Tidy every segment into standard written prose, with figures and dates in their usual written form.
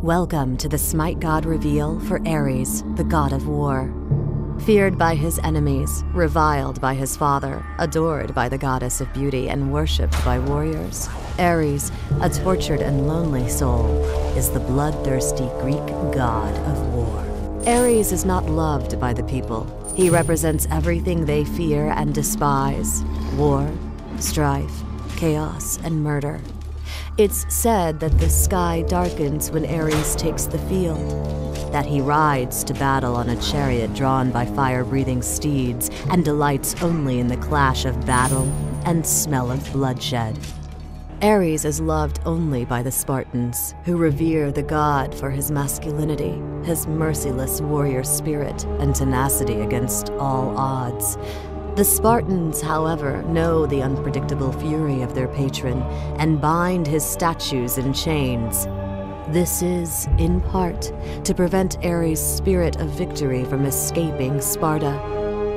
Welcome to the SMITE God reveal for Ares, the god of war. Feared by his enemies, reviled by his father, adored by the goddess of beauty, and worshipped by warriors, Ares, a tortured and lonely soul, is the bloodthirsty Greek god of war. Ares is not loved by the people. He represents everything they fear and despise: war, strife, chaos, and murder. It's said that the sky darkens when Ares takes the field, that he rides to battle on a chariot drawn by fire-breathing steeds and delights only in the clash of battle and smell of bloodshed. Ares is loved only by the Spartans, who revere the god for his masculinity, his merciless warrior spirit, and tenacity against all odds. The Spartans, however, know the unpredictable fury of their patron and bind his statues in chains. This is, in part, to prevent Ares' spirit of victory from escaping Sparta,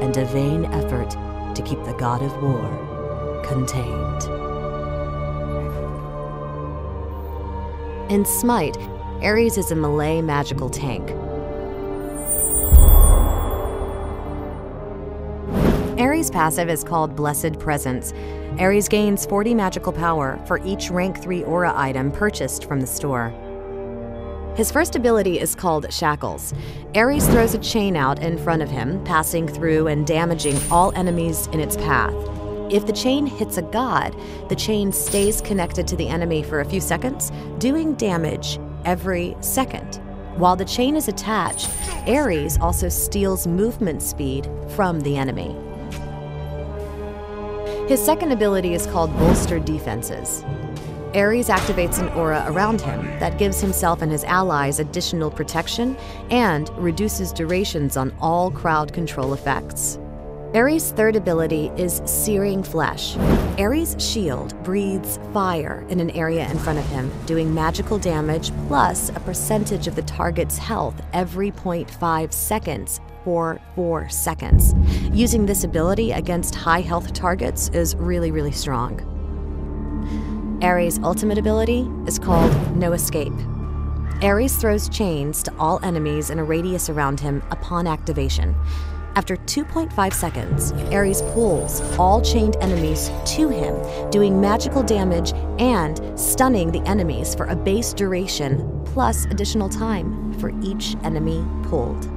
and a vain effort to keep the god of war contained. In SMITE, Ares is a melee magical tank. Ares' passive is called Blessed Presence. Ares gains 40 magical power for each rank 3 aura item purchased from the store. His first ability is called Shackles. Ares throws a chain out in front of him, passing through and damaging all enemies in its path. If the chain hits a god, the chain stays connected to the enemy for a few seconds, doing damage every second. While the chain is attached, Ares also steals movement speed from the enemy. His second ability is called Bolstered Defenses. Ares activates an aura around him that gives himself and his allies additional protection and reduces durations on all crowd control effects. Ares' third ability is Searing Flesh. Ares' shield breathes fire in an area in front of him, doing magical damage plus a percentage of the target's health every 0.5 seconds for 4 seconds. Using this ability against high health targets is really strong. Ares' ultimate ability is called No Escape. Ares throws chains to all enemies in a radius around him upon activation. After 2.5 seconds, Ares pulls all chained enemies to him, doing magical damage and stunning the enemies for a base duration plus additional time for each enemy pulled.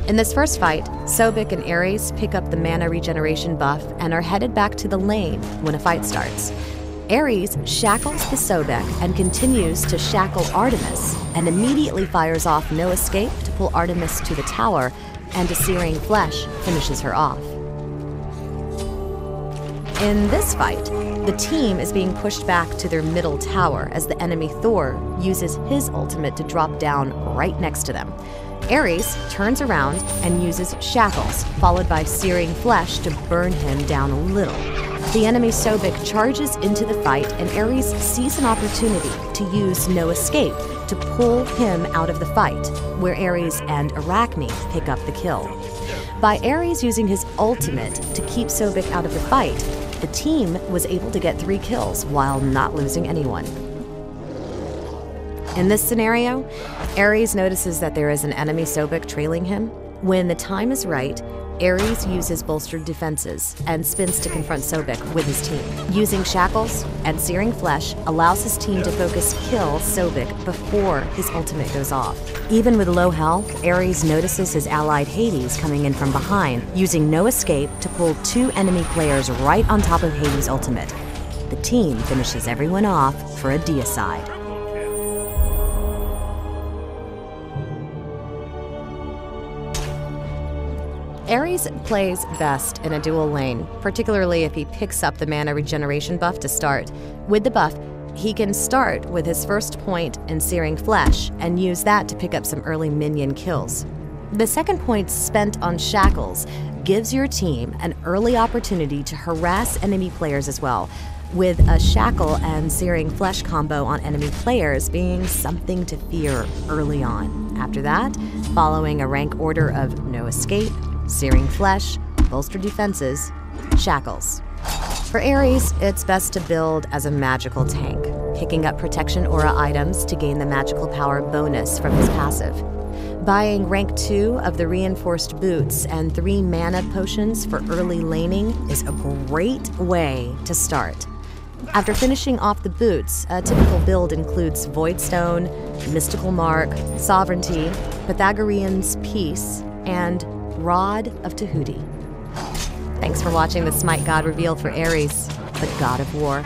In this first fight, Sobek and Ares pick up the mana regeneration buff and are headed back to the lane when a fight starts. Ares shackles the Sobek and continues to shackle Artemis, and immediately fires off No Escape to pull Artemis to the tower, and a Searing Flesh finishes her off. In this fight, the team is being pushed back to their middle tower as the enemy Thor uses his ultimate to drop down right next to them. Ares turns around and uses Shackles, followed by Searing Flesh to burn him down a little. The enemy Sobek charges into the fight, and Ares sees an opportunity to use No Escape to pull him out of the fight, where Ares and Arachne pick up the kill. By Ares using his ultimate to keep Sobek out of the fight, the team was able to get 3 kills while not losing anyone. In this scenario, Ares notices that there is an enemy Sobek trailing him. When the time is right, Ares uses Bolstered Defenses and spins to confront Sobek with his team. Using Shackles and Searing Flesh allows his team to focus kill Sobek before his ultimate goes off. Even with low health, Ares notices his allied Hades coming in from behind, using No Escape to pull 2 enemy players right on top of Hades' ultimate. The team finishes everyone off for a deicide. Ares plays best in a dual lane, particularly if he picks up the mana regeneration buff to start. With the buff, he can start with his first point in Searing Flesh and use that to pick up some early minion kills. The second point spent on Shackles gives your team an early opportunity to harass enemy players as well, with a Shackle and Searing Flesh combo on enemy players being something to fear early on. After that, following a rank order of No Escape, Searing Flesh, Bolstered Defenses, Shackles. For Aries, it's best to build as a magical tank, picking up protection aura items to gain the magical power bonus from his passive. Buying rank 2 of the reinforced boots and 3 mana potions for early laning is a great way to start. After finishing off the boots, a typical build includes Voidstone, Mystical Mark, Sovereignty, Pythagorean's Peace, and Rod of Tahuti. Thanks for watching the SMITE God reveal for Aries, the God of War.